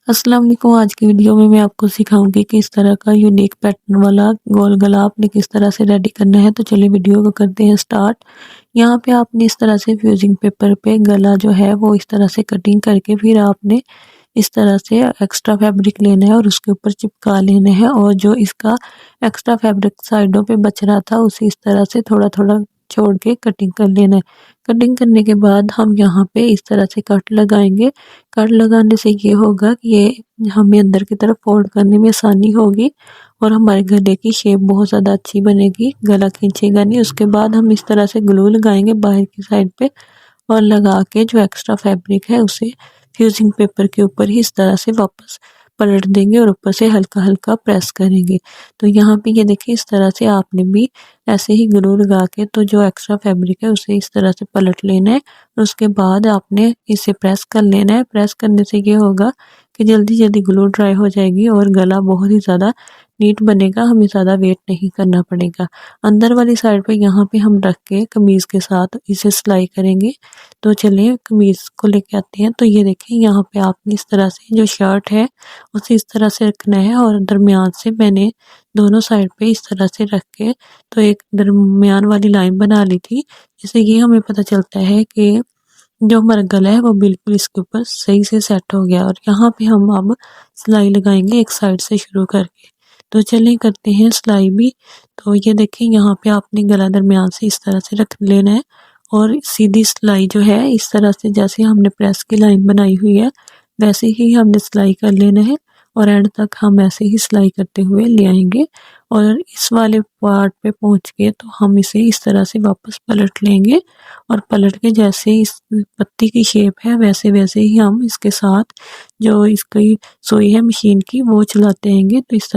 अस्सलाम वालेकुम। आज की वीडियो में मैं आपको सिखाऊंगी कि इस तरह का यूनिक पैटर्न वाला गोल गला आपने किस तरह से रेडी करना है। तो चलिए वीडियो को करते हैं स्टार्ट। यहाँ पे आपने इस तरह से फ्यूजिंग पेपर पे गला जो है वो इस तरह से कटिंग करके फिर आपने इस तरह से एक्स्ट्रा फैब्रिक लेना है और उसके ऊपर चिपका लेना है। और जो इसका एक्स्ट्रा फैब्रिक साइडों पे बच रहा था उसे इस तरह से थोड़ा थोड़ा छोड़ के कटिंग कर लेना है। कटिंग करने के बाद हम यहाँ पे इस तरह से कट लगाएंगे। कट लगाने से ये होगा कि ये हमें अंदर की तरफ फोल्ड करने में आसानी होगी और हमारे गले की शेप बहुत ज़्यादा अच्छी बनेगी, गला खींचेगा नहीं। उसके बाद हम इस तरह से ग्लू लगाएंगे बाहर की साइड पे और लगा के जो एक्स्ट्रा फैब्रिक है उसे फ्यूजिंग पेपर के ऊपर ही इस तरह से वापस पलट देंगे और ऊपर से हल्का हल्का प्रेस करेंगे। तो यहाँ पे ये देखिए इस तरह से आपने भी ऐसे ही ग्लू लगा के तो जो एक्स्ट्रा फैब्रिक है उसे इस तरह से पलट लेना है और उसके बाद आपने इसे प्रेस कर लेना है। प्रेस करने से ये होगा कि जल्दी जल्दी ग्लू ड्राई हो जाएगी और गला बहुत ही ज़्यादा नीट बनेगा, हमें ज़्यादा वेट नहीं करना पड़ेगा। अंदर वाली साइड पे यहाँ पे हम रख के कमीज़ के साथ इसे सिलाई करेंगे। तो चलिए कमीज़ को लेके आते हैं। तो ये देखिए यहाँ पे आपने इस तरह से जो शर्ट है उसे इस तरह से रखना है और दरमियान से मैंने दोनों साइड पे इस तरह से रख के तो एक दरमियान वाली लाइन बना ली थी, जिससे ये हमें पता चलता है कि जो हमारा गला है वो बिल्कुल इसके ऊपर सही से सेट हो गया। और यहाँ पे हम अब सिलाई लगाएंगे एक साइड से शुरू करके। तो चलिए करते हैं सिलाई भी। तो ये देखिए यहाँ पे आपने गला दरमियान से इस तरह से रख लेना है और सीधी सिलाई जो है इस तरह से जैसे हमने प्रेस की लाइन बनाई हुई है वैसे ही हमने सिलाई कर लेना है और एंड तक हम ऐसे ही सिलाई करते हुए ले आएंगे। और इस वाले पार्ट पे पहुंच के तो हम इसे इस तरह से वापस पलट लेंगे और पलट के जैसे इस पत्ती की शेप है वैसे वैसे ही हम इसके साथ जो इसकी सुई है मशीन की वो चलाते रहेंगे। तो इस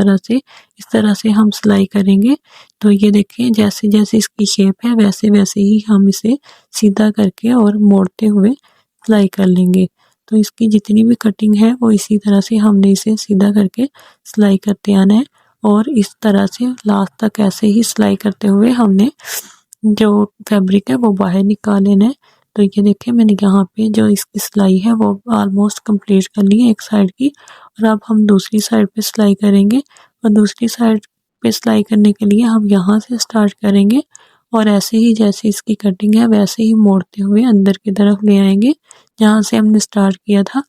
तरह से हम सिलाई करेंगे। तो ये देखिए जैसे जैसे इसकी शेप है वैसे वैसे ही हम इसे सीधा करके और मोड़ते हुए सिलाई कर लेंगे। तो इसकी जितनी भी कटिंग है वो इसी तरह से हमने इसे सीधा करके सिलाई करते आना है और इस तरह से लास्ट तक ऐसे ही सिलाई करते हुए हमने जो फैब्रिक है वो बाहर निकाल लेना है। तो ये देखिए मैंने यहाँ पे जो इसकी सिलाई है वो ऑलमोस्ट कंप्लीट कर ली है एक साइड की और अब हम दूसरी साइड पे सिलाई करेंगे। और दूसरी साइड पे सिलाई करने के लिए हम यहाँ से स्टार्ट करेंगे और ऐसे ही जैसे इसकी कटिंग है वैसे ही मोड़ते हुए अंदर की तरफ ले आएंगे जहाँ से हमने स्टार्ट किया था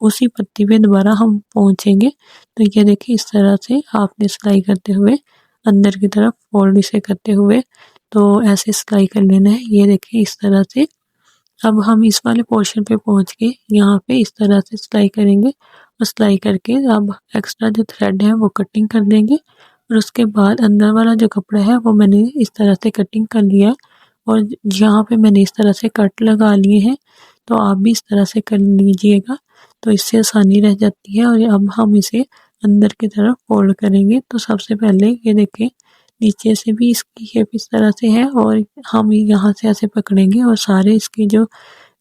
उसी पत्ती पे दोबारा हम पहुँचेंगे। तो ये देखिए इस तरह से आपने सिलाई करते हुए अंदर की तरफ फोल्ड इसे करते हुए तो ऐसे सिलाई कर लेना है। ये देखिए इस तरह से अब हम इस वाले पोर्शन पे पहुंच के यहाँ पे इस तरह से सिलाई करेंगे और सिलाई करके अब एक्स्ट्रा जो थ्रेड है वो कटिंग कर देंगे और उसके बाद अंदर वाला जो कपड़ा है वो मैंने इस तरह से कटिंग कर लिया है और यहाँ पे मैंने इस तरह से कट लगा लिए हैं। तो आप भी इस तरह से कर लीजिएगा तो इससे आसानी रह जाती है। और अब हम इसे अंदर की तरफ फोल्ड करेंगे। तो सबसे पहले ये देखें नीचे से भी इसकी शेप इस तरह से है और हम यहाँ से ऐसे पकड़ेंगे और सारे इसकी जो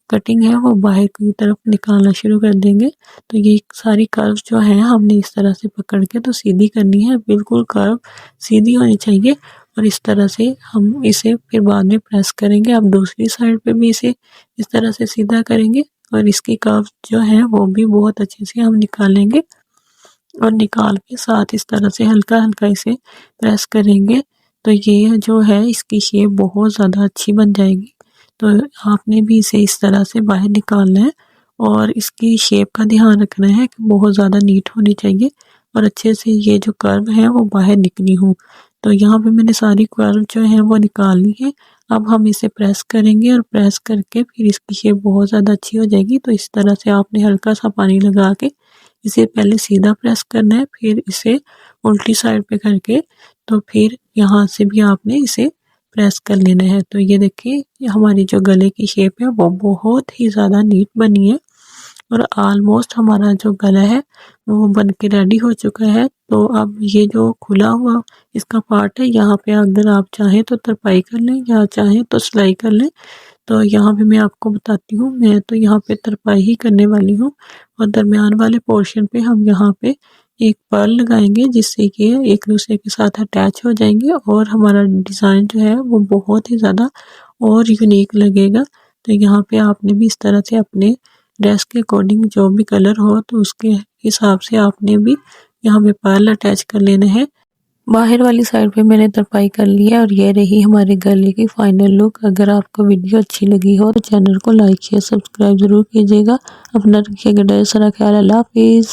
कटिंग है वो बाहर की तरफ निकालना शुरू कर देंगे। तो ये सारी कर्व जो है हमने इस तरह से पकड़ के तो सीधी करनी है, बिल्कुल कर्व सीधी होनी चाहिए। और इस तरह से हम इसे फिर बाद में प्रेस करेंगे। अब दूसरी साइड पे भी इसे इस तरह से सीधा करेंगे और इसकी कर्व जो है वो भी बहुत अच्छे से हम निकालेंगे और निकाल के साथ इस तरह से हल्का हल्का इसे प्रेस करेंगे। तो ये जो है इसकी शेप बहुत ज़्यादा अच्छी बन जाएगी। तो आपने भी इसे इस तरह से बाहर निकालना है और इसकी शेप का ध्यान रखना है कि बहुत ज़्यादा नीट होनी चाहिए और अच्छे से ये जो कर्व है वो बाहर निकली हो। तो यहाँ पे मैंने सारी कर्व जो है वो निकाल ली है। अब हम इसे प्रेस करेंगे और प्रेस करके फिर इसकी शेप बहुत ज़्यादा अच्छी हो जाएगी। तो इस तरह से आपने हल्का सा पानी लगा के इसे पहले सीधा प्रेस करना है, फिर इसे उल्टी साइड पे करके तो फिर यहाँ से भी आपने इसे प्रेस कर लेना है। तो ये देखिए हमारी जो गले की शेप है वो बहुत ही ज़्यादा नीट बनी है और ऑलमोस्ट हमारा जो गला है वो बन के रेडी हो चुका है। तो अब ये जो खुला हुआ इसका पार्ट है यहाँ पे अगर आप चाहें तो तरपाई कर लें या चाहें तो सिलाई कर लें। तो यहाँ पे मैं आपको बताती हूँ, मैं तो यहाँ पे तरपाई ही करने वाली हूँ। और दरमियान वाले पोर्शन पे हम यहाँ पे एक पर्ल लगाएंगे जिससे कि एक दूसरे के साथ अटैच हो जाएंगे और हमारा डिज़ाइन जो है वो बहुत ही ज़्यादा और यूनिक लगेगा। तो यहाँ पे आपने भी इस तरह से अपने ड्रेस के अकॉर्डिंग जो भी कलर हो तो उसके हिसाब से आपने भी यहाँ पे पर्ल अटैच कर लेना है। बाहर वाली साइड पे मैंने तरपाई कर लिया और ये रही हमारे गले की फाइनल लुक। अगर आपको वीडियो अच्छी लगी हो तो चैनल को लाइक शेयर सब्सक्राइब जरूर कीजिएगा। अपना रखिएगा ढेर सारा ख्याल। अल्लाह हाफिज़।